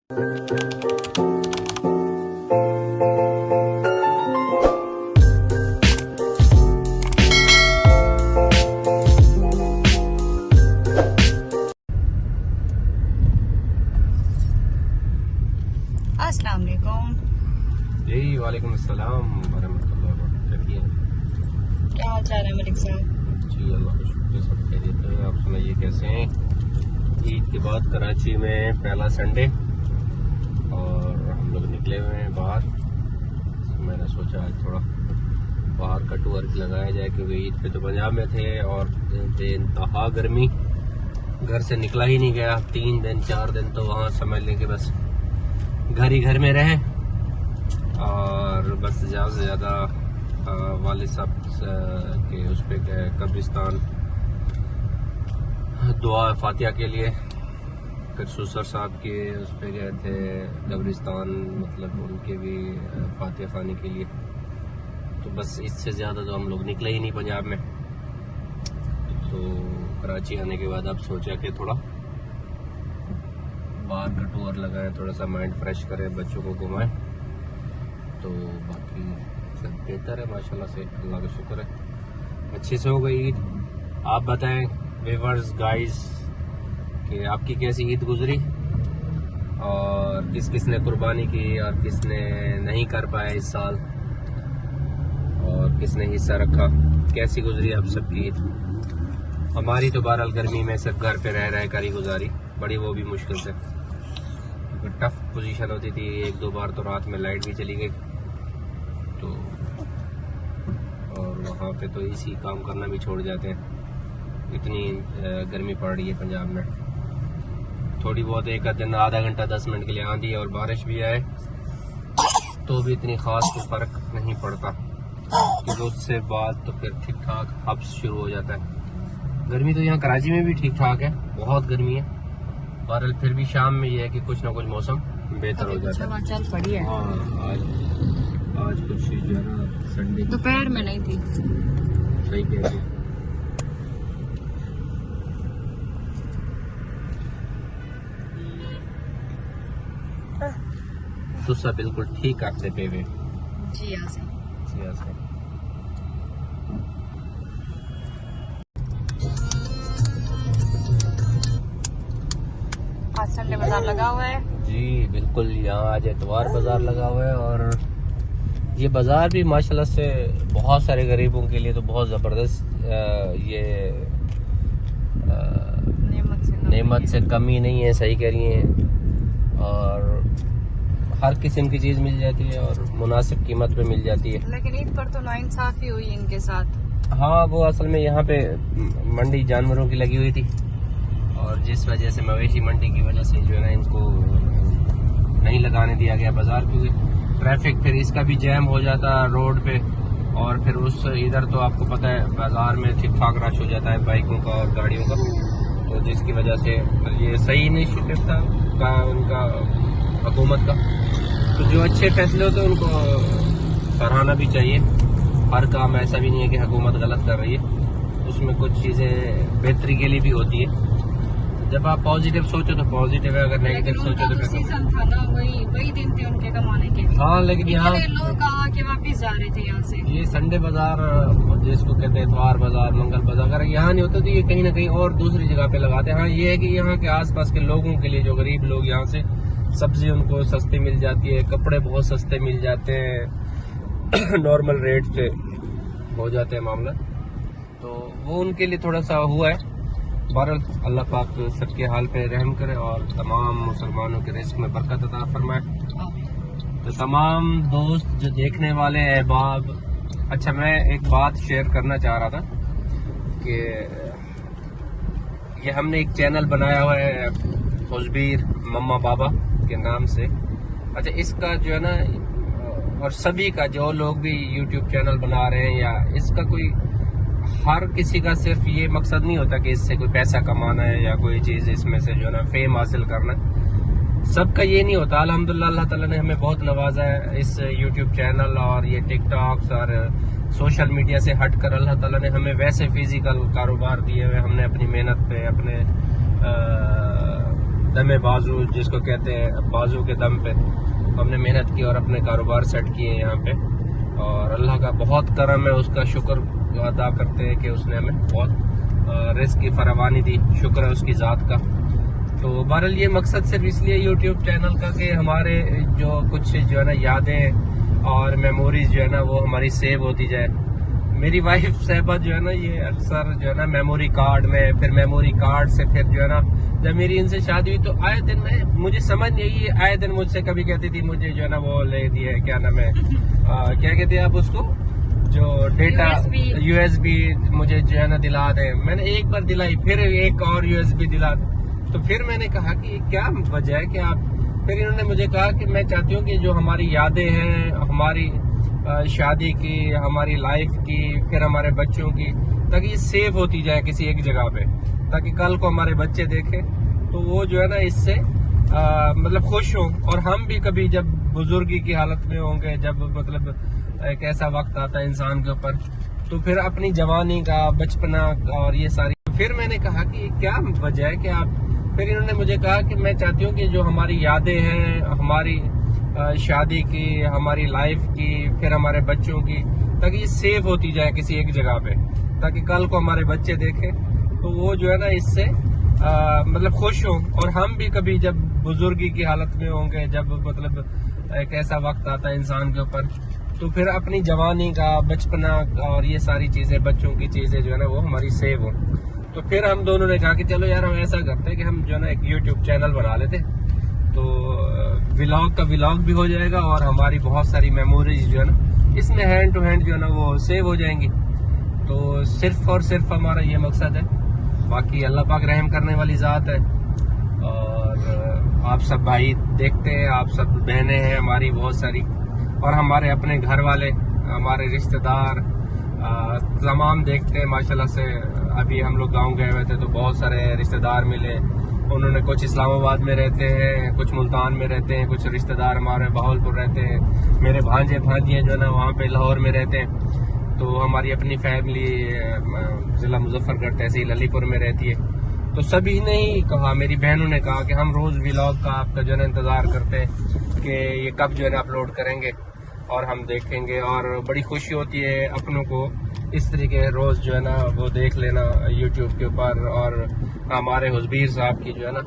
अस्सलाम वालेकुम। जी वालेकुम अस्सलाम वरहमतुल्लाहि वबरकातुहू। क्या हाल चाल है मलिक साहब? जी अल्लाह का शुक्र, सब खैरियत है। आप सुनाइए कैसे हैं? ईद के बाद कराची में पहला संडे और हम लोग निकले हुए हैं बाहर। तो मैंने सोचा आज थोड़ा बाहर का टूर लगाया जाए, क्योंकि ईद पे तो पंजाब में थे और बेइंतहा गर्मी, घर से निकला ही नहीं गया। 3 दिन 4 दिन तो वहाँ समझ लें कि बस घर ही घर में रहे और बस ज़्यादा से ज़्यादा वालिद साहब के उस पर गए कब्रिस्तान दुआ फातिहा के लिए। फिर सुसर साहब के उस पर गए थे कब्रिस्तान, मतलब उनके भी फातिहा खाने के लिए। तो बस इससे ज़्यादा तो हम लोग निकले ही नहीं पंजाब में। तो कराची आने के बाद अब सोचा कि थोड़ा बाहर का टूर लगाएं, थोड़ा सा माइंड फ्रेश करें, बच्चों को घुमाएं। तो बाकी सब बेहतर है माशाल्लाह से, अल्लाह का शुक्र है। अच्छे से हो गई ईद। आप बताएं व्यूअर्स गाइस कि आपकी कैसी ईद गुजरी और किस किस ने कुर्बानी की और किसने नहीं कर पाया इस साल और किसने हिस्सा रखा। कैसी गुजरी आप सबकी ईद? हमारी तो बहरहाल गर्मी में सिर्फ घर पे रह रहे करी गुजारी, बड़ी वो भी मुश्किल से, क्योंकि टफ पोजीशन होती थी। 1-2 बार तो रात में लाइट भी चली गई। तो और वहाँ पे तो इसी काम करना भी छोड़ जाते हैं, इतनी गर्मी पड़ रही है पंजाब में। थोड़ी बहुत एक दिन आधा घंटा 10 मिनट के लिए आंधी और बारिश भी आए तो भी इतनी खास कोई फर्क नहीं पड़ता, क्योंकि उससे बाद तो फिर ठीक ठाक हब्स शुरू हो जाता है। गर्मी तो यहाँ कराची में भी ठीक ठाक है, बहुत गर्मी है। बहरहाल फिर भी शाम में ये है कि कुछ ना कुछ मौसम बेहतर हो जाता है। चल पड़ी है। हाँ, आज कुछ जो है ना संडे दोपहर में नहीं थी। सही कह रही। तुसा बिल्कुल ठीक आपसे पे हुए जी यहाँ से। आज संडे बाजार लगा हुआ है। जी बिल्कुल, यहाँ आज एतवार बाजार लगा हुआ है और ये बाजार भी माशाल्लाह से बहुत सारे गरीबों के लिए तो बहुत ज़बरदस्त ये नेमत से कमी नहीं है। सही कह रही हैं, और हर किस्म की चीज़ मिल जाती है और मुनासिब कीमत पे मिल जाती है। लेकिन ईद पर तो नाइंसाफी हुई इनके साथ। हाँ, वो असल में यहाँ पे मंडी जानवरों की लगी हुई थी और जिस वजह से मवेशी मंडी की वजह से जो है ना इनको नहीं लगाने दिया गया बाजार, क्योंकि ट्रैफिक फिर इसका भी जैम हो जाता रोड पे। और फिर उस इधर तो आपको पता है बाजार में ठीक ठाक रश हो जाता है बाइकों का और गाड़ियों का, तो जिसकी वजह से ये सही इनिशिएटिव था का उनका हुकूमत का। तो जो अच्छे फैसले होते हैं उनको सराहना भी चाहिए। हर काम ऐसा भी नहीं है कि हुकूमत गलत कर रही है, उसमें कुछ चीज़ें बेहतरी के लिए भी होती है। जब आप पॉजिटिव सोचो तो पॉजिटिव है, अगर नेगेटिव सोचो तो सीजन था ना, वही दिन थे उनके कमाने के। हाँ, लेकिन यहाँ लोग आके वापिस जा रहे थे यहाँ से। ये संडे बाजार जिसको कहते हैं इतवार बाजार, मंगल बाजार, अगर यहाँ नहीं होता तो ये कहीं ना कहीं और दूसरी जगह पे लगाते हैं। हाँ, ये है कि यहाँ के आसपास के लोगों के लिए, जो गरीब लोग यहाँ से सब्जी उनको सस्ती मिल जाती है, कपड़े बहुत सस्ते मिल जाते हैं नॉर्मल रेट पे हो जाते हैं मामला, तो वो उनके लिए थोड़ा सा हुआ है। बहरहाल अल्लाह पाक सबके हाल पे रहम करे और तमाम मुसलमानों के रिस्क में बरकत अता फरमाए। तो तमाम दोस्त जो देखने वाले अहबाब, अच्छा मैं एक बात शेयर करना चाह रहा था कि ये हमने एक चैनल बनाया हुआ है खुशबीर मम्मा बाबा के नाम से। अच्छा, इसका जो है ना, और सभी का जो लोग भी यूट्यूब चैनल बना रहे हैं, या इसका कोई हर किसी का सिर्फ ये मकसद नहीं होता कि इससे कोई पैसा कमाना है या कोई चीज़ इसमें से जो है ना फेम हासिल करना है। सबका ये नहीं होता। अल्हम्दुलिल्लाह अल्लाह ताला ने हमें बहुत नवाजा है इस यूट्यूब चैनल और ये टिकटॉक्स और सोशल मीडिया से हट कर अल्लाह ताला ने हमें वैसे फिजिकल कारोबार दिए हुए। हमने अपनी मेहनत पे, अपने दमे बाजू जिसको कहते हैं, बाजू के दम पे हमने मेहनत की और अपने कारोबार सेट किए हैं यहाँ पे। और अल्लाह का बहुत करम है, उसका शुक्र अदा करते हैं कि उसने हमें बहुत रिस्क की फरावानी दी। शुक्र है उसकी ज़ात का। तो बहरहाल ये मकसद सिर्फ इसलिए यूट्यूब चैनल का कि हमारे जो कुछ जो है ना यादें और मेमोरीज जो है ना वो हमारी सेव होती जाए। मेरी वाइफ साहबा जो है ना ये अक्सर जो है ना मेमोरी कार्ड में, फिर मेमोरी कार्ड से फिर जो है ना जब मेरी इनसे शादी हुई तो आए दिन में मुझे समझ नहीं आई, आए दिन मुझसे कभी कहती थी मुझे जो है ना वो ले दिए, क्या नाम है, क्या कहते हैं आप उसको, जो डेटा USB मुझे जो है ना दिला दे। मैंने एक बार दिलाई, फिर एक और USB दिला दे। तो फिर मैंने कहा कि क्या वजह है कि आप, फिर इन्होंने मुझे कहा कि मैं चाहती हूँ कि जो हमारी यादें हैं, हमारी शादी की, हमारी लाइफ की, फिर हमारे बच्चों की, ताकि ये सेव होती जाए किसी एक जगह पे, ताकि कल को हमारे बच्चे देखें तो वो जो है ना इससे मतलब खुश हों। और हम भी कभी जब बुजुर्गी की हालत में होंगे, जब मतलब एक ऐसा वक्त आता है इंसान के ऊपर, तो फिर अपनी जवानी का, बचपना और ये सारी, फिर मैंने कहा कि क्या वजह है कि आप, फिर इन्होंने मुझे कहा कि मैं चाहती हूँ कि जो हमारी यादें हैं, हमारी शादी की, हमारी लाइफ की, फिर हमारे बच्चों की, ताकि ये सेव होती जाए किसी एक जगह पे, ताकि कल को हमारे बच्चे देखें तो वो जो है ना इससे मतलब खुश हों। और हम भी कभी जब बुजुर्गी की हालत में होंगे, जब मतलब एक ऐसा वक्त आता है इंसान के ऊपर, तो फिर अपनी जवानी का, बचपना और ये सारी चीजें, बच्चों की चीजें जो है ना वो हमारी सेव हो। तो फिर हम दोनों ने कहा कि चलो यार हम ऐसा करते हैं कि हम जो है ना एक YouTube चैनल बना लेते, तो व्लॉग का व्लॉग भी हो जाएगा और हमारी बहुत सारी मेमोरीज जो है ना इसमें हैंड टू हैंड जो है ना वो सेव हो जाएंगी। तो सिर्फ और सिर्फ हमारा ये मकसद है, बाकी अल्लाह पाक रहम करने वाली ज़ात है। और आप सब भाई देखते हैं, आप सब बहनें हैं हमारी बहुत सारी, और हमारे अपने घर वाले, हमारे रिश्तेदार तमाम देखते हैं माशाल्लाह से। अभी हम लोग गांव गए हुए थे तो बहुत सारे रिश्तेदार मिले, उन्होंने कुछ इस्लामाबाद में रहते हैं, कुछ मुल्तान में रहते हैं, कुछ रिश्तेदार हमारे बहावलपुर रहते हैं, मेरे भांजे भांजियाँ जो है ना वहाँ पे लाहौर में रहते हैं। तो हमारी अपनी फैमिली ज़िला मुजफ्फरगढ़ तहसील अलीपुर में रहती है। तो सभी ने ही कहा, मेरी बहनों ने कहा कि हम रोज़ व्लॉग का आपका जो है ना इंतज़ार करते हैं कि ये कब जो है ना अपलोड करेंगे और हम देखेंगे। और बड़ी खुशी होती है अपनों को इस तरीके रोज़ जो है ना वो देख लेना यूट्यूब के ऊपर। और हमारे हुज़बीर साहब की जो है ना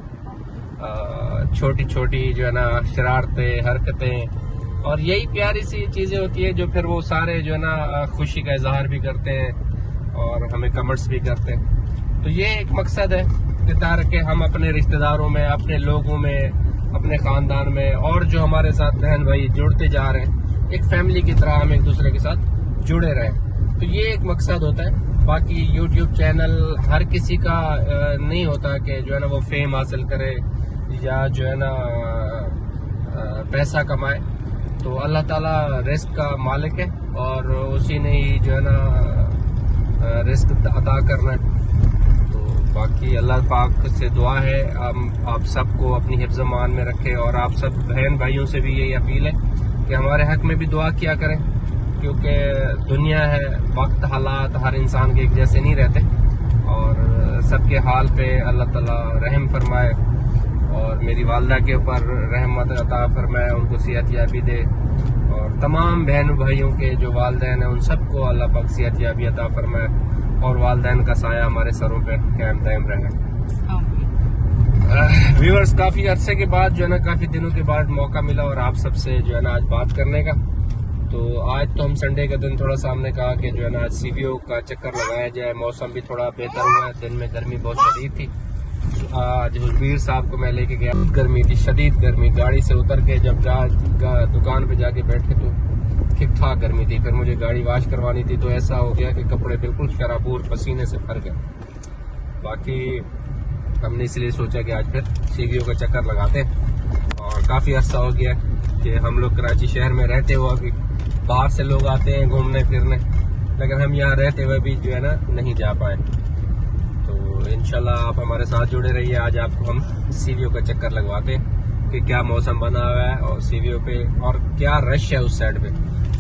छोटी छोटी जो है ना शरारतें, हरकतें और यही प्यारी सी चीज़ें होती है जो फिर वो सारे जो है ना खुशी का इजहार भी करते हैं और हमें कमेंट्स भी करते हैं। तो ये एक मकसद है कि ताकि हम अपने रिश्तेदारों में, अपने लोगों में, अपने ख़ानदान में और जो हमारे साथ बहन भाई जुड़ते जा रहे हैं, एक फैमिली की तरह हम एक दूसरे के साथ जुड़े रहें। तो ये एक मकसद होता है। बाकी यूट्यूब चैनल हर किसी का नहीं होता कि जो है ना वो फेम हासिल करे या जो है ना पैसा कमाए। तो अल्लाह ताला रिस्क का मालिक है और उसी ने ही जो है ना रिस्क अदा करना है। तो बाकी अल्लाह पाक से दुआ है आप सबको अपनी हिफ्ज़ मान में रखे। और आप सब बहन भाइयों से भी यही अपील है कि हमारे हक में भी दुआ किया करें, क्योंकि दुनिया है, वक्त, हालात हर इंसान के एक जैसे नहीं रहते और सबके हाल पे अल्लाह ताला रहम फरमाए और मेरी वालदा के ऊपर रहमत अता फरमाए, उनको सेहत याबी दे। और तमाम बहन भाइयों के जो वालदैन हैं उन सबको अल्लाह पाक सेहत याबी अता फरमाए और वालदैन का साया हमारे सरों पे कायम दायम रहे। व्यूअर्स, काफ़ी अरसे के बाद जो है ना, काफ़ी दिनों के बाद मौका मिला और आप सबसे जो है ना आज बात करने का। तो आज तो हम संडे का दिन थोड़ा सा हमने कहा कि जो है ना आज CVO का चक्कर लगाया जाए। मौसम भी थोड़ा बेहतर हुआ है, दिन में गर्मी बहुत शदीद थी। आज हुज़बीर साहब को मैं लेके गया, गर्मी थी, शदीद गर्मी। गाड़ी से उतर के जब दुकान पे जाके बैठे तो ठीक ठाक गर्मी थी। फिर मुझे गाड़ी वॉश करवानी थी तो ऐसा हो गया कि कपड़े बिल्कुल शराबूर पसीने से भर गए। बाकी हमने इसलिए सोचा कि आज फिर CVO का चक्कर लगाते हैं। और काफ़ी अर्सा हो गया कि हम लोग कराची शहर में रहते हुए भी बाहर से लोग आते हैं घूमने फिरने, लेकिन हम यहाँ रहते हुए भी जो है ना नहीं जा पाए। तो इंशाल्लाह आप हमारे साथ जुड़े रहिए। आज आपको हम CVO का चक्कर लगवाते हैं कि क्या मौसम बना हुआ है और CVO पे और क्या रश है उस साइड पे,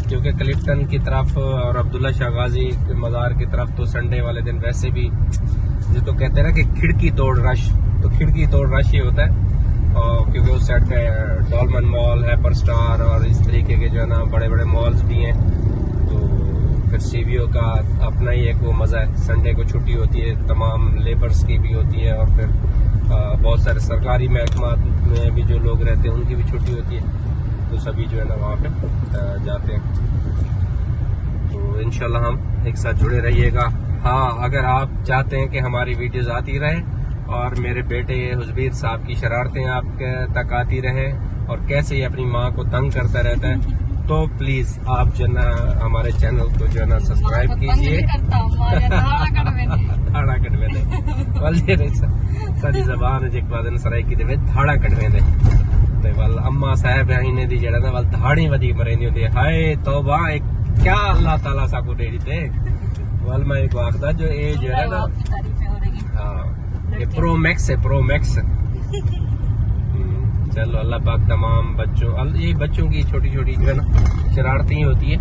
क्योंकि क्लिफ्टन की तरफ और अब्दुल्ला शाह गाजी मज़ार की तरफ तो संडे वाले दिन वैसे भी जो तो कहते हैं ना कि खिड़की तोड़ रश, तो खिड़की तोड़ रश ही होता है। क्योंकि उस साइड पे डॉलमन मॉल, हैपर स्टार और इस तरीके के जो है ना बड़े बड़े मॉल्स भी हैं। तो फिर सीवीओ का अपना ही एक वो मज़ा है, संडे को छुट्टी होती है, तमाम लेबर्स की भी होती है और फिर बहुत सारे सरकारी महकमा में भी जो लोग रहते हैं उनकी भी छुट्टी होती है, तो सभी जो है ना वहाँ पे जाते हैं। तो इंशाल्लाह हम एक साथ जुड़े रहिएगा। हाँ, अगर आप चाहते हैं कि हमारी वीडियोस आती रहे और मेरे बेटे हुजबीर साहब की शरारतें आपके तक आती रहे और कैसे ही अपनी माँ को तंग करता रहता है, तो प्लीज आप जो ना हमारे चैनल को जो है ना सब्सक्राइब कीजिए। धाड़ा कटवे दे सारी जबान जेकवादन सराइकी दे धाड़ा कटवे दे ते वल अम्मा साहब ने दी जड़ा ना वल धाड़ी वधी मरेंदी हुंदी हाय तौबा एक क्या अल्लाह ताला साकू दे दी ते वल मैं एक आखदा जो ए जो है ना हां ये प्रो मैक्स है, प्रो मैक्स। चलो अल्लाह पाक तमाम बच्चों, ये बच्चों की छोटी छोटी जो है ना शरारतें ही होती है,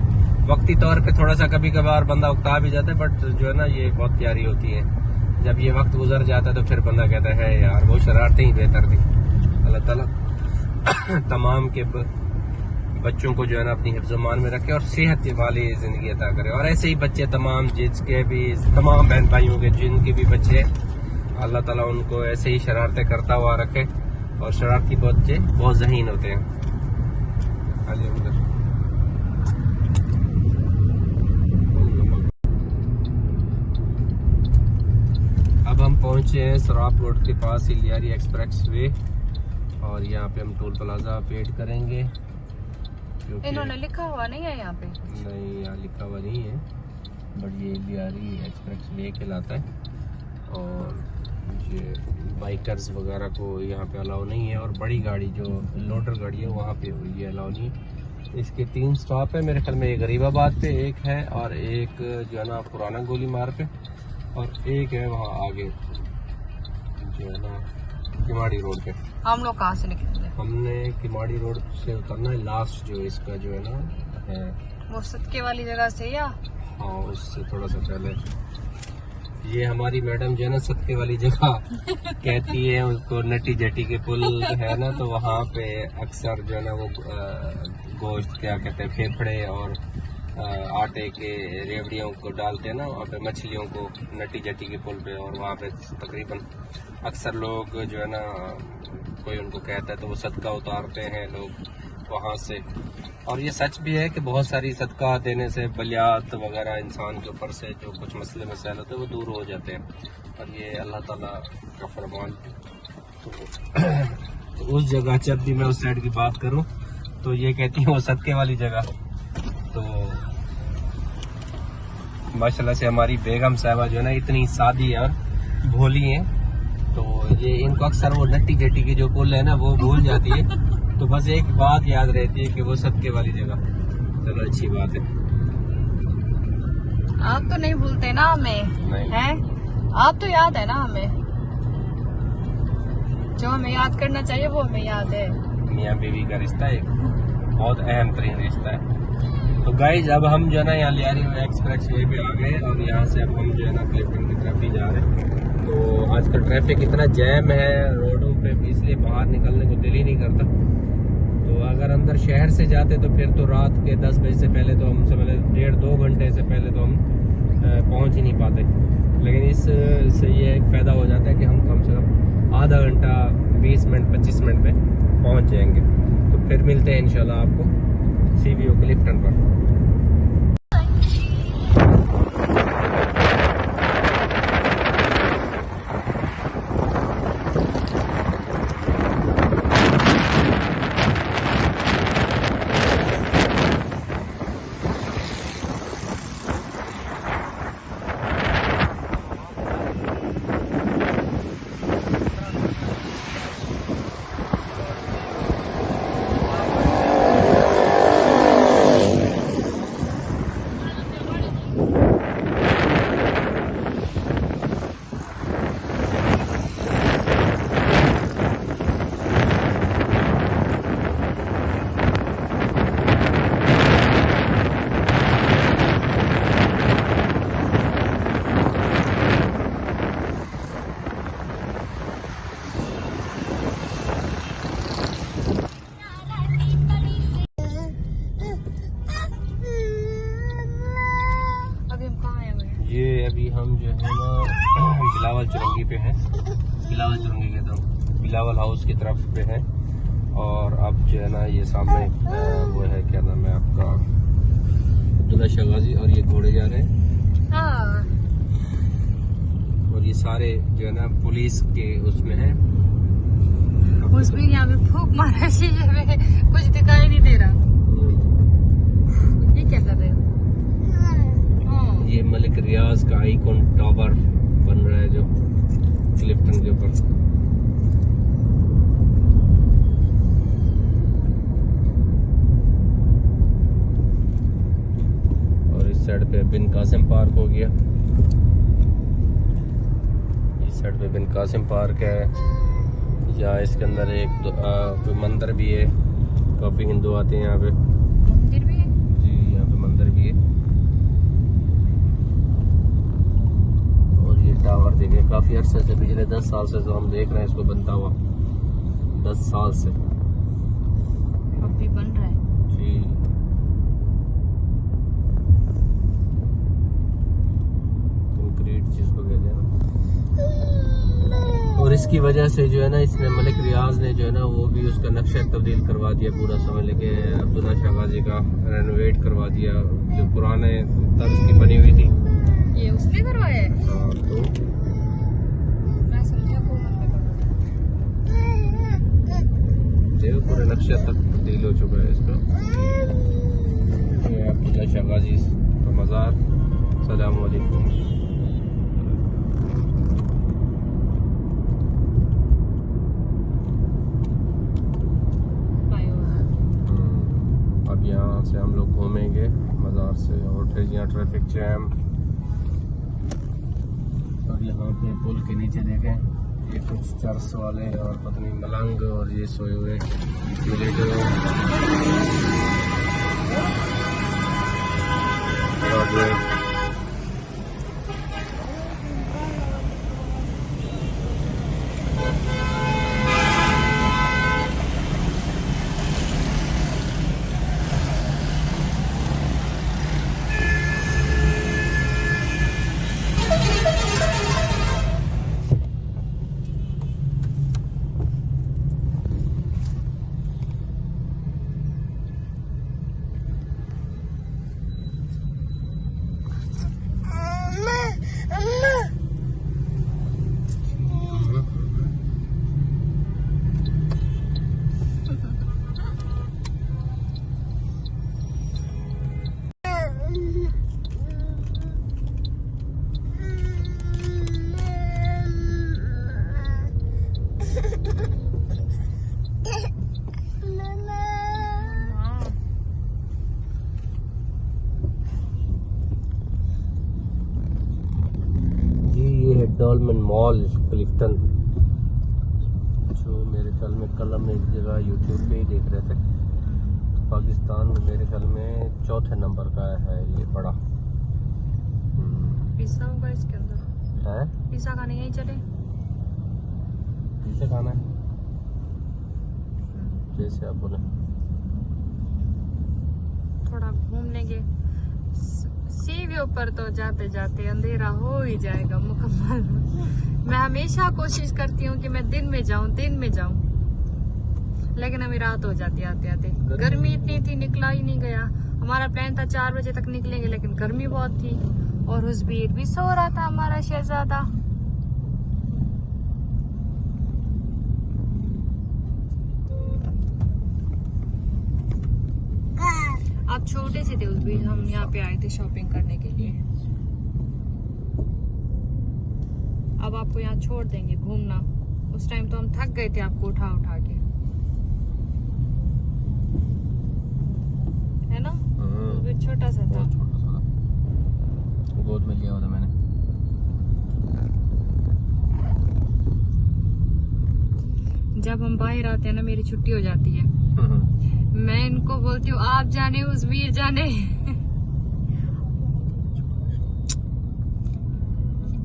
वक्ती तौर पे थोड़ा सा कभी कभार बंदा उकता भी जाता है, बट जो है ना ये बहुत प्यारी होती है। जब ये वक्त गुजर जाता है तो फिर बंदा कहता है यार वो शरारतें ही बेहतर थी। अल्लाह ताला तमाम के बच्चों को जो है ना अपनी हिफ्ज़-ओ-मान में रखे और सेहत वाली जिंदगी अता करे। और ऐसे ही बच्चे तमाम जिसके भी तमाम बहन भाइयों के जिनके भी बच्चे, अल्लाह ताला उनको ऐसे ही शरारतें करता हुआ रखे। और शरारती बच्चे बहुत ज़हीन होते हैं। अब हम पहुंचे हैं सराप रोड के पास ही लियारी एक्सप्रेस वे और यहाँ पे हम टोल प्लाजा पेड करेंगे। इन्होंने लिखा हुआ नहीं है यहाँ पे? नहीं, यहाँ लिखा हुआ नहीं है, बट ये लियारी एक्सप्रेस वे कहलाता है और ये बाइकर्स वगैरह को यहाँ पे अलाउ नहीं है और बड़ी गाड़ी जो लोडर गाड़ी है वहाँ पे ये अलाउ नहीं है। इसके 3 स्टॉप है मेरे ख्याल में, एक गरीबाबाद पे एक है और एक जो है ना पुराना गोली मार पे और एक है वहाँ आगे जो है ना किमाड़ी रोड पे। हम लोग कहाँ से निकले? हमने किमाड़ी रोड से उतरना है, लास्ट जो इसका जो है ना है वो सदके वाली जगह से, या हाँ उससे थोड़ा सा पहले। ये हमारी मैडम जो है ना सदके वाली जगह कहती है उसको, नटी जटी के पुल है ना, तो वहाँ पे अक्सर जो है ना वो गोश्त क्या कहते हैं फेफड़े और आटे के रेवड़ियों को डालते हैं ना वहाँ पे मछलियों को नटी जटी के पुल पे, और वहाँ पे तकरीबन अक्सर लोग जो है ना कोई उनको कहता है तो वो सदका उतारते हैं लोग वहाँ से। और ये सच भी है कि बहुत सारी सदका देने से बलियात वगैरह इंसान के ऊपर से जो कुछ मसले मसाइल होते हैं वो दूर हो जाते हैं और ये अल्लाह ताला का फरमान। तो उस जगह जब भी मैं उस साइड की बात करूं तो ये कहती है वो सदके वाली जगह। तो माशाल्लाह से हमारी बेगम साहिबा जो है ना इतनी सादी और भोली हैं, तो ये इनको अक्सर वो नट्टी जट्टी की जो पुल है ना वो भूल जाती है, तो बस एक बात याद रहती है कि वो सदके वाली जगह। चलो अच्छी बात है। आप तो नहीं भूलते ना हमें, हैं? आप तो याद है ना हमें, जो हमें याद करना चाहिए वो हमें याद है। मियाँ बीवी का रिश्ता एक बहुत अहम तरीन रिश्ता है। तो गाइज अब हम जो है ना यहाँ लियारी एक्सप्रेस वे पे आ गए और यहाँ से अब हम जो है ना क्लिफ्टन की तरफ ही जा रहे हैं। तो आजकल ट्रैफिक इतना जैम है रोडों पे, इसलिए बाहर निकलने को दिल ही नहीं करता। तो अगर अंदर शहर से जाते तो फिर तो रात के 10 बजे से पहले तो हम से पहले 1.5-2 घंटे से पहले तो हम पहुँच ही नहीं पाते, लेकिन इससे ये एक फ़ायदा हो जाता है कि हम कम से कम आधा घंटा 20 मिनट 25 मिनट में पहुँच जाएंगे। तो फिर मिलते हैं इंशाल्लाह आपको सीवीओ क्लिफ्टन पर। अभी हम जो है ना बिलावल चुरंगी पे हैं। बिलावल चुरंगी कहता हूँ, बिलावल हाउस की तरफ पे हैं। और अब जो है ना ये सामने वो है, क्या नाम है आपका, अब्दुल्ला शाह गाजी, और ये घोड़े जा रहे हैं। हाँ। और ये सारे जो है ना पुलिस के उसमें है। उसमें यहाँ पे फूक मारा शीशे में, कुछ दिखाई नहीं दे रहा। ये क्या कर रहे हो? ये मलिक रियाज का आइकॉन टावर बन रहा है जो क्लिफ्टन के ऊपर। और इस साइड पे बिन कासिम पार्क हो गया। इस साइड पे बिन कासिम पार्क है। या इसके अंदर एक कोई मंदिर भी है, काफी हिंदू आते हैं यहाँ पे। मंदिर भी है जी, यहाँ पे मंदिर भी है। और ये टावर देखिए, काफी अरसे से, पिछले 10 साल से जो हम देख रहे हैं इसको बनता हुआ, 10 साल से अब भी बन रहा है जी। कंक्रीट जिसको कहते हैं ना। और इसकी वजह से जो है ना, इसने मलिक रियाज ने जो है ना वो भी उसका नक्शा तब्दील करवा दिया पूरा, समझ लेके अब्दुल्ला शाह गाजी का रेनोवेट करवा दिया, जो पुराने तर्ज की बनी हुई थी। ये उसने करवाया है? हाँ, तो मैं समझा वो देखो पूरे नक्शे तक तब्दील हो चुका है इसका। ये अब्दुल्ला शाह गाजी का मज़ार। अस्सलामु अलैकुम। अब यहाँ से हम लोग घूमेंगे मज़ार से, और यहाँ ट्रैफिक जैम। और यहाँ पे पुल के नीचे देखें, ये कुछ चर्च वाले और पत्नी मलंग और ये सोए हुए मिलिटर। और डॉल्मेन मॉल क्लिफ्टन, जो मेरे ख्याल में कल हम एक जगह यूट्यूब पे ही देख रहे थे। पाकिस्तान में मेरे ख्याल में 4थे नंबर का है ये बड़ा। पिज्जा होगा इसके अंदर है? पिज्जा खाने यहीं चले? पिज्जा खाना है जैसे आप बोले। थोड़ा घूम लेंगे। सी व्यू पर तो जाते जाते अंधेरा हो ही जाएगा मुकम्मल। मैं हमेशा कोशिश करती हूँ कि मैं दिन में जाऊँ, लेकिन अभी रात हो जाती आते आते। गर्मी इतनी थी, निकला ही नहीं गया। हमारा प्लान था 4 बजे तक निकलेंगे, लेकिन गर्मी बहुत थी। और हुस्बीर भी सो रहा था, हमारा शहजादा। आप छोटे से थे उस बीच, हम यहाँ पे आए थे शॉपिंग करने के लिए। अब आपको यहाँ छोड़ देंगे घूमना। उस टाइम तो हम थक गए थे आपको उठा उठा के, है ना? वो भी छोटा सा था, गोद में लिया हुआ था मैंने। जब हम बाहर आते हैं ना, मेरी छुट्टी हो जाती है। मैं इनको बोलती हूँ आप जाने उज़वीर जाने।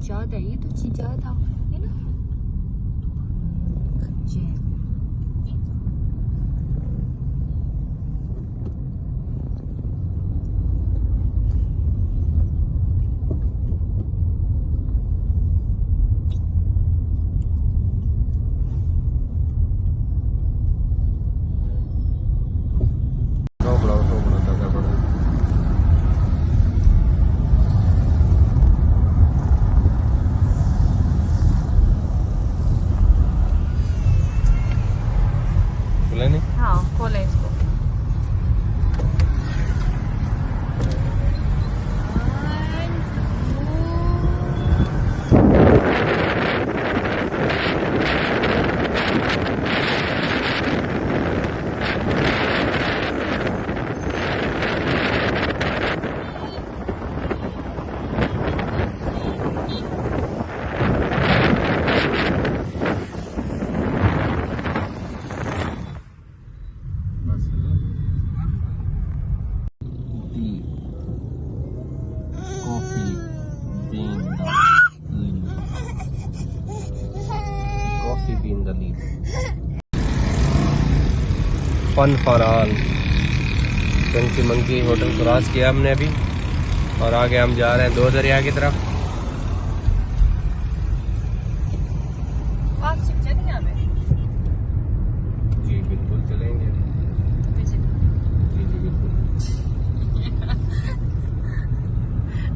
ज्यादा ये तो चीज ज्यादा है ना। Coffee bean the leaf. Fun for all. Chunky monkey hotel cross किया हमने अभी और आगे हम जा रहे हैं दो दरिया की तरफ। आप सिर्फ चलेंगे हमें? जी बिल्कुल चलेंगे। जी जी बिल्कुल।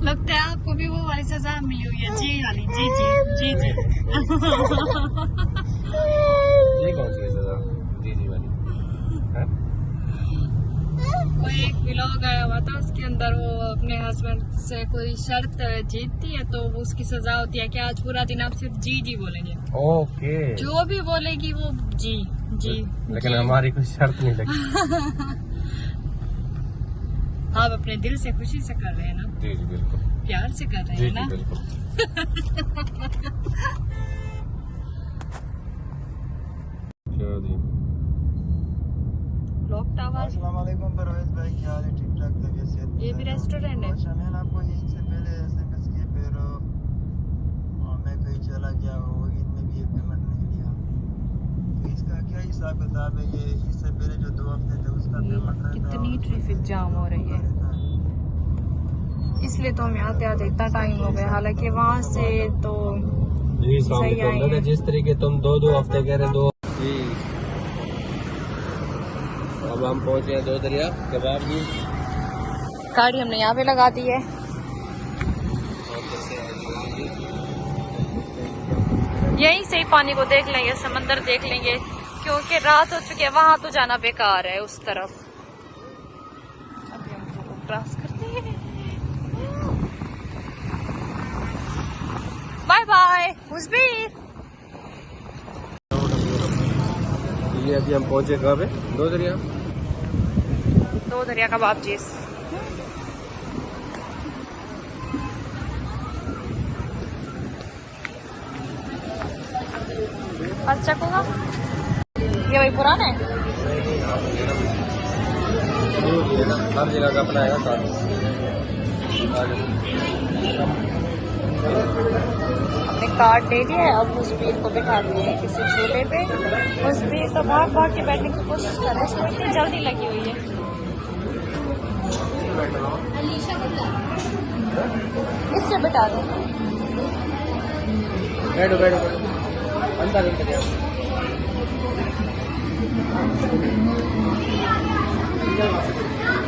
लगता है आपको भी वो वाली सजा मिली हुई है, जी वाली, जी जी जी जी। ये कौन सी सजा? जी जी वाली है? कोई एक व्लॉग आया हुआ था, उसके अंदर वो अपने हस्बैंड से कोई शर्त जीतती है तो वो उसकी सजा होती है कि आज पूरा दिन आप सिर्फ जी जी बोलेंगे। ओके। जो भी बोलेगी वो जी जी। लेकिन जी। हमारी कोई शर्त नहीं लगी। आप अपने दिल से खुशी से कर रहे हैं ना? जी जी बिल्कुल। प्यार से कर रहे जी हैं जी ना? बिल्कुल। चलो जी। Block tower. अस्सलाम वालेकुम परवेज भाई, क्या हाल है? ठीक ठाक तबीयत सेहत? ये भी रेस्टोरेंट है। अच्छा, मैंने आपको यहीं से पहले SMS किए, फिर मैं कहीं चला गया, वो ईद में भी पेमेंट नहीं लिया। तो इसका क्या हिसाब किताब है? ये इससे पहले जो 2 हफ्ते थे उसका ये पेमेंट रहता है? कितनी ट्रैफिक जाम हो रही है, इसलिए तो हमें आते आते इतना टाइम हो गया। हालांकि वहाँ से तो जी सही आई है। जिस तरीके तुम दो हफ्ते कह रहे 2 जी। अब हम पहुंचे हैं दो दरिया कबाब जी। गाड़ी हमने यहाँ पे लगा दी है। यहीं से ही पानी को देख लेंगे, समंदर देख लेंगे, क्योंकि रात हो चुकी है, वहां तो जाना बेकार है उस तरफ। अभी हम वो क्रॉस करते हैं। Bye bye Husbir. ये अभी हम पहुंचे कहाँ पे? दो दरिया कबाब जीस। अच्छा होगा ये वही पुराना है। हर जगह का अपना है साथ। हमने कार्ड ले लिया है, अब हुस्बीर को बिठा दिए हैं किसी झूले पे। हुस्बीर तो भाग भाग के बैठने की कोशिश कर रहा है, उसको इतनी जल्दी लगी हुई है। इससे बिठा दो। बैठो बैठो बैठो अंदर दरिया।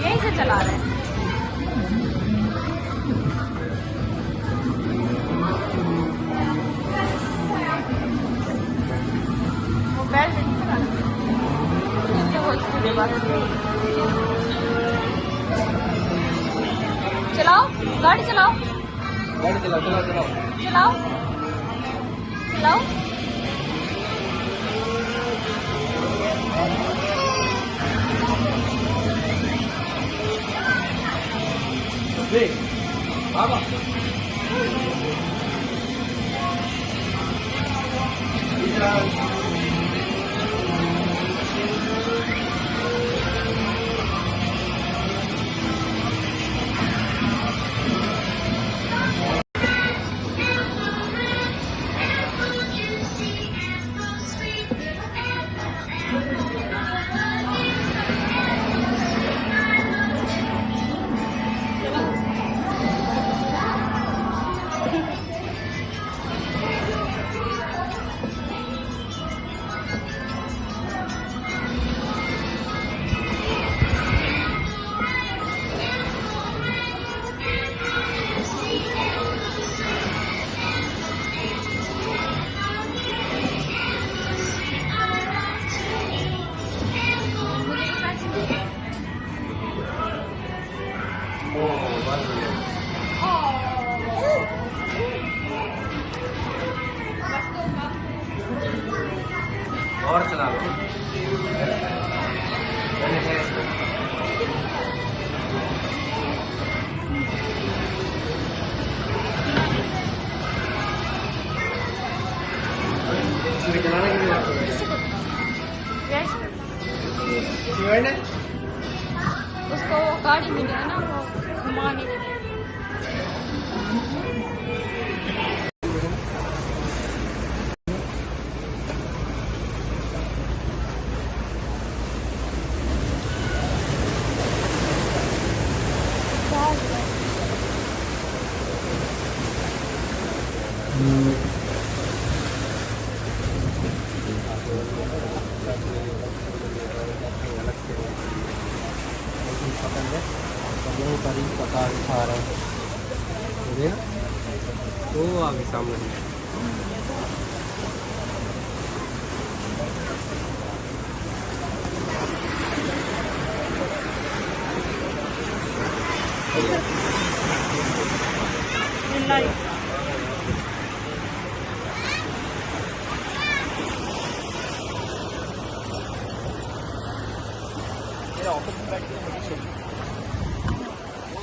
यहीं से चला रहे हैं। वो बेल्ट चलाओ, गाड़ी चलाओ, गाड़ी चलाओ चलाओ चलाओ चलाओ चलाओ। बाबा उसको वो गाड़ी मिली है ना, वो घुमाने के लिए। वो आगे सामने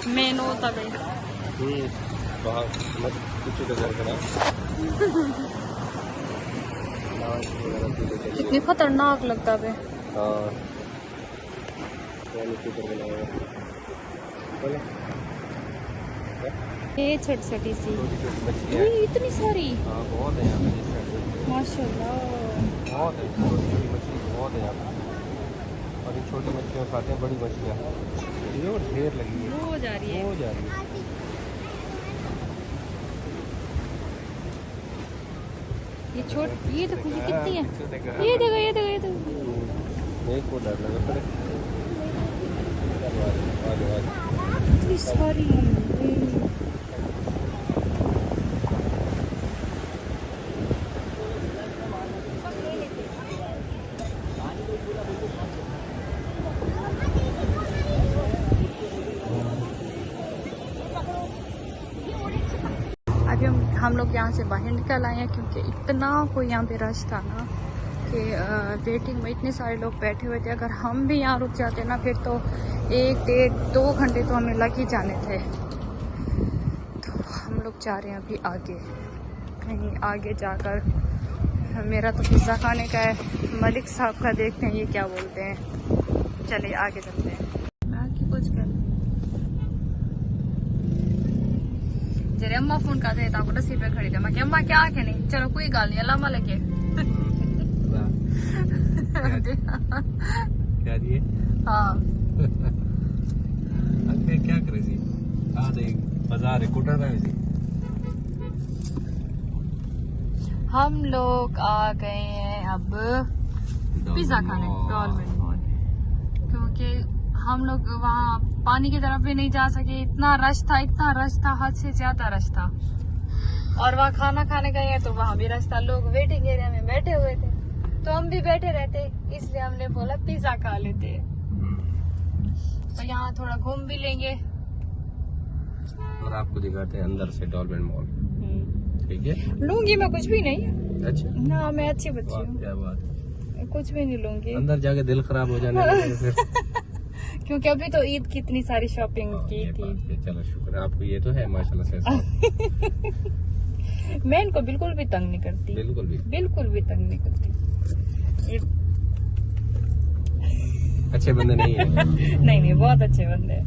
मेन होता भाई कुछ कितनी खतरनाक लगता है। हाँ ये छोटी छोटी सी इतनी सारी। हाँ बहुत है यहाँ पे माशाल्लाह, बहुत है, छोटी मछली बहुत है यहाँ पे। और ये छोटी मछलियाँ खाते हैं, बड़ी मछलियाँ ये और ढेर लगी है, हो जा रही है। हो जा रही है। ये ये देखो ये कितनी है, ये देखो ये देखो ये देखो। एक को डर लगा पड़े इतनी सारी। अभी हम लोग यहाँ से बाहर निकल आए हैं क्योंकि इतना कोई यहाँ पे रश था ना कि वेटिंग में इतने सारे लोग बैठे हुए थे। अगर हम भी यहाँ रुक जाते ना फिर तो 1, 1.5, 2 घंटे तो हमें लग ही जाने थे। तो हम लोग जा रहे हैं अभी आगे, कहीं आगे जाकर। मेरा तो पिज़्ज़ा खाने का है, मलिक साहब का देखते हैं ये क्या बोलते हैं। चलिए आगे चलते हैं। बाकी कुछ कर जरे अम्मा फोन कर रहे थे आपको 10 रुपये खरीदे। मैं अम्मा क्या आके नहीं, चलो कोई गल नहीं, अल्लाह लेके क्या दिए? हाँ क्या करे जी, आ देख बाजार है कुटर में जी। हम लोग आ गए हैं अब पिज्जा खाने डॉल्फिन मॉल, क्योंकि हम लोग वहाँ पानी की तरफ भी नहीं जा सके। इतना रश था, हद से ज्यादा रश था। और वहाँ खाना खाने गए हैं तो वहाँ भी रश था, लोग वेटिंग एरिया में बैठे हुए थे, तो हम भी बैठे रहते, इसलिए हमने बोला पिज्जा खा लेते। तो यहाँ थोड़ा घूम भी लेंगे और आपको दिखाते हैं अंदर से डॉल्फिन मॉल। ठीक है, लूंगी मैं कुछ भी नहीं। अच्छा ना मैं अच्छी बच्ची हूँ, क्या बात, कुछ भी नहीं लूंगी। अंदर जाके दिल खराब हो जाने लगे फिर क्योंकि अभी तो ईद की इतनी सारी शॉपिंग की थी। चलो शुक्र है आपको, ये तो है माशाल्लाह से। मैं इनको बिल्कुल भी तंग नहीं करती, बिल्कुल भी तंग नहीं करती। अच्छे बंदे नहीं है। नहीं बहुत अच्छे बंदे हैं।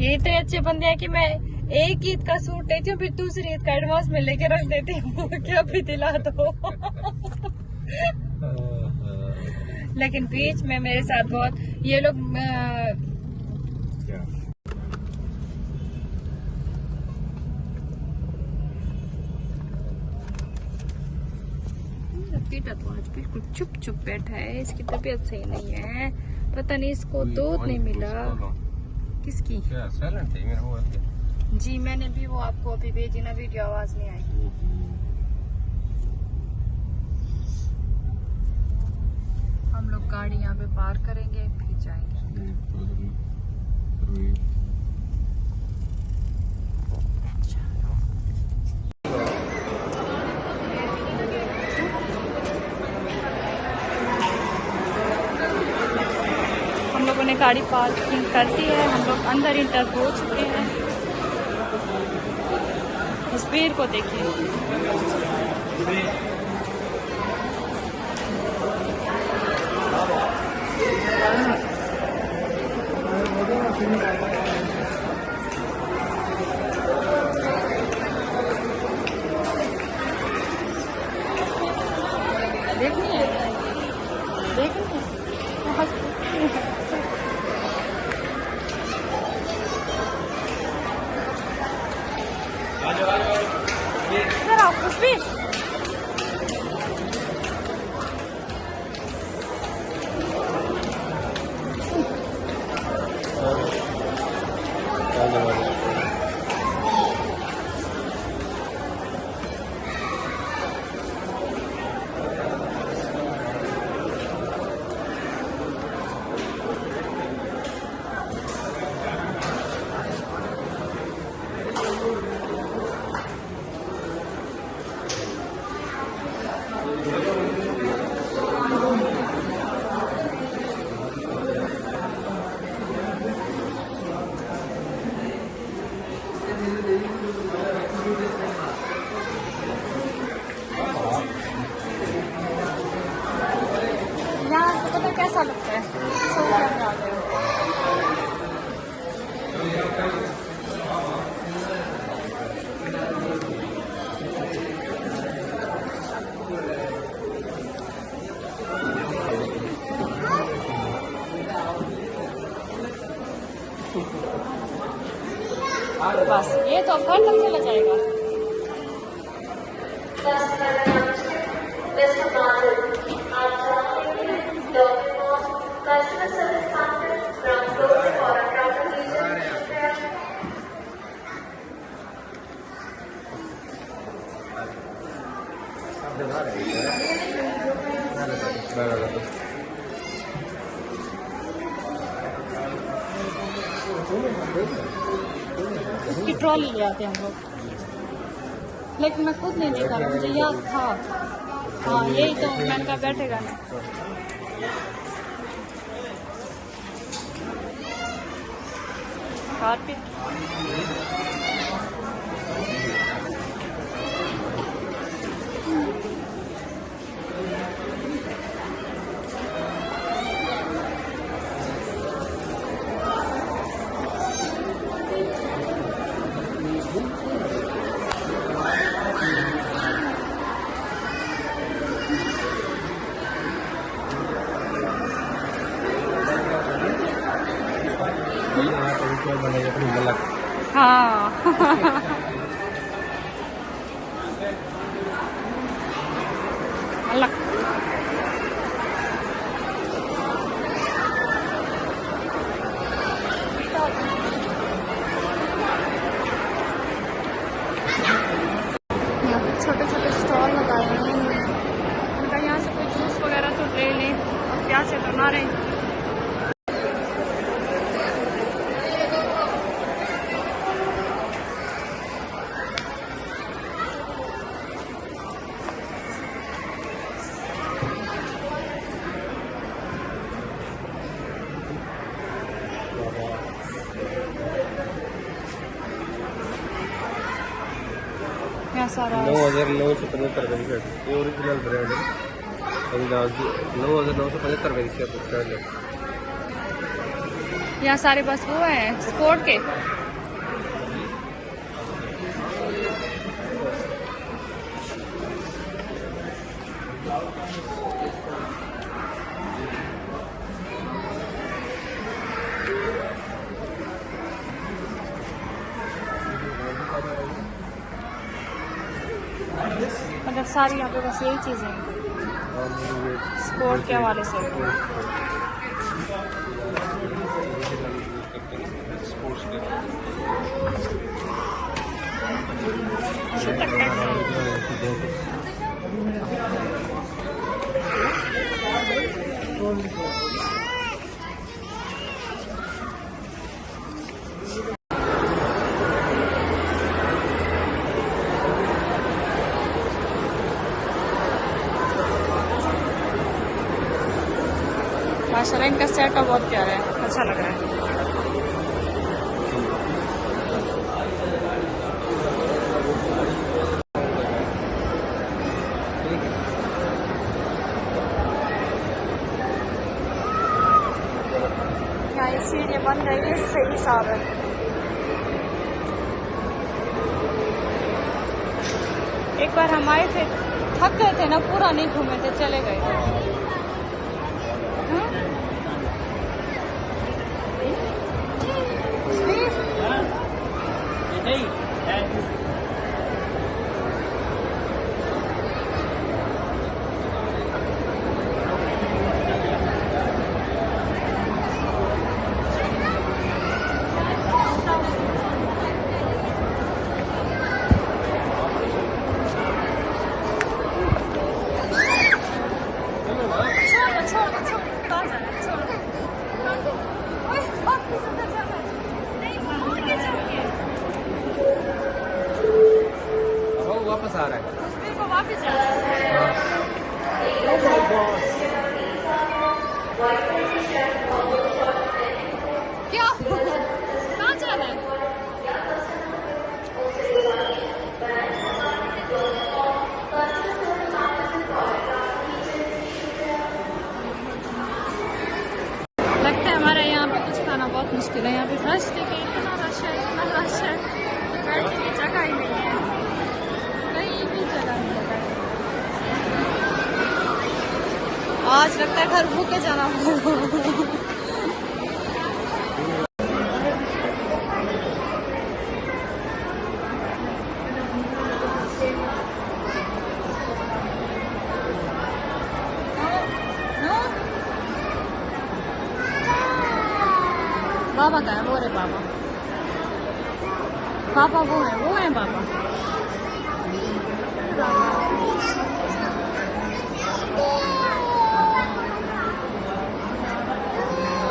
ये इतने अच्छे बंदे हैं कि मैं एक ईद का सूट लेती हूँ, फिर दूसरी ईद का एडवांस में लेके रख देती हूँ क्या भी दिला दो। लेकिन बीच में मेरे साथ बहुत ये लोग तो आज बिल्कुल चुप बैठा है, इसकी तबीयत सही नहीं है, पता नहीं इसको दूध नहीं मिला। किसकी? साइलेंट थे मेरा वो है। जी मैंने भी वो आपको अभी भेजी ना वीडियो, आवाज नहीं आई। हम लोग गाड़ी यहाँ पे पार्क करेंगे फिर जाएंगे। हम लोगों ने गाड़ी पार्किंग कर दी है, हम लोग अंदर इंटर हो चुके हैं। इस पेड़ को देखिए, देखनी है, देखनी है। इधर आओ खुशबी। यहाँ आपको पता कैसा लगता है? सो कैमरा आ गया। बस ये तो घर तक चला जाएगा। इसकी ट्रॉली ले आते हैं हम लोग, लेकिन मैं खुद नहीं देखा, मुझे याद था। हाँ यही तो मैंने कहा बैठेगा ना। कारपेट हाँ अलग छोटे छोटे स्टॉल लगाए हैं उनका। यहाँ से कोई जूस वगैरह तो ले लें, और क्या से बना रहे हैं। सारा 9,975 रुपये की शर्ट, ये ओरिजिनल ब्रांड है। 9,975 रुपये की शर्ट है। यहाँ सारे बस वो हैं स्पोर्ट के। मतलब सारी यहाँ पे बस यही चीज़ें हैं स्पोर्ट के हवाले से। माशाल्लाह इनका सेटअप बहुत प्यारा है, अच्छा लग रहा है। यहाँ ये सीढ़ी बन रही है, सही हिसाब है। एक बार हम आए थे थक गए थे ना, पूरा नहीं घूमे थे, चले गए। हाँ? वापस आ रहा है। मेरे को वापस जाना है। क्या? कहाँ जाना है? लगता है हमारा यहाँ पे कुछ खाना बहुत मुश्किल है। यहाँ पे रश देखिए, इतना रश है, इतना रश है, बैठने की जगह ही नहीं है, कहीं भी जगह नहीं है। आज लगता है घर भूखे जाना होगा। बाबा का है वो, रे पापा, पापा वो है पापा।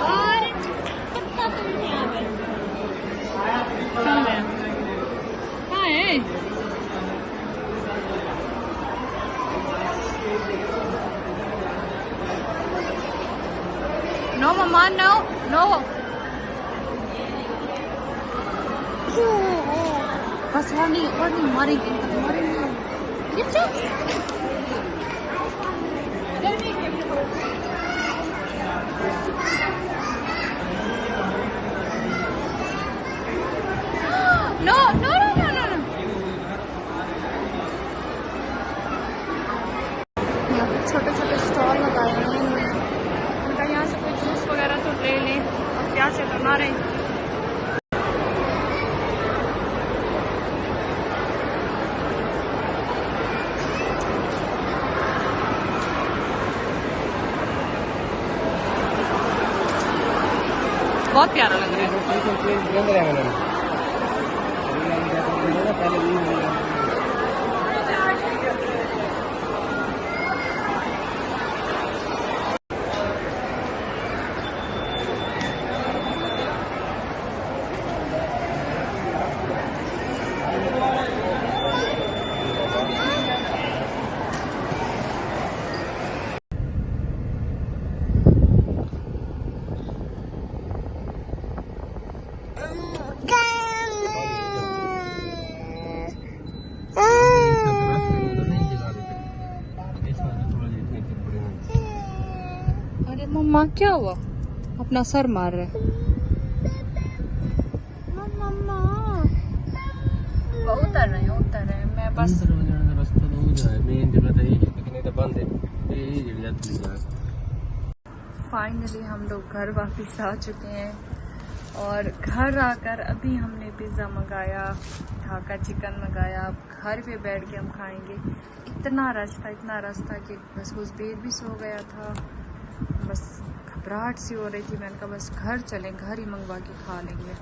और कुत्ता तुम यहाँ पे कहाँ है? नो मम्मा, नो नो, बस और नहीं मारेंगे। No no no no no, यहाँ पे छोटे छोटे स्टॉल लगाए हैं उनका, यहाँ से कोई जूस वगैरह तो ले लें, अब क्या से करना रहे। बहुत प्यारा लग रहा है। अरे मम्मा क्या हुआ, अपना सर मार रहे। मम्मा वो उतर रहे हैं, मैं बस फाइनली हम लोग घर वापस आ चुके हैं। और घर आकर अभी हमने पिज़्ज़ा मंगाया, ढाका चिकन मंगाया। अब घर पे बैठ के हम खाएंगे। इतना रश था कि बस उस बेर भी सो गया था, बस घबराहट सी हो रही थी। मैंने कहा बस घर चलें, घर ही मंगवा के खा लेंगे।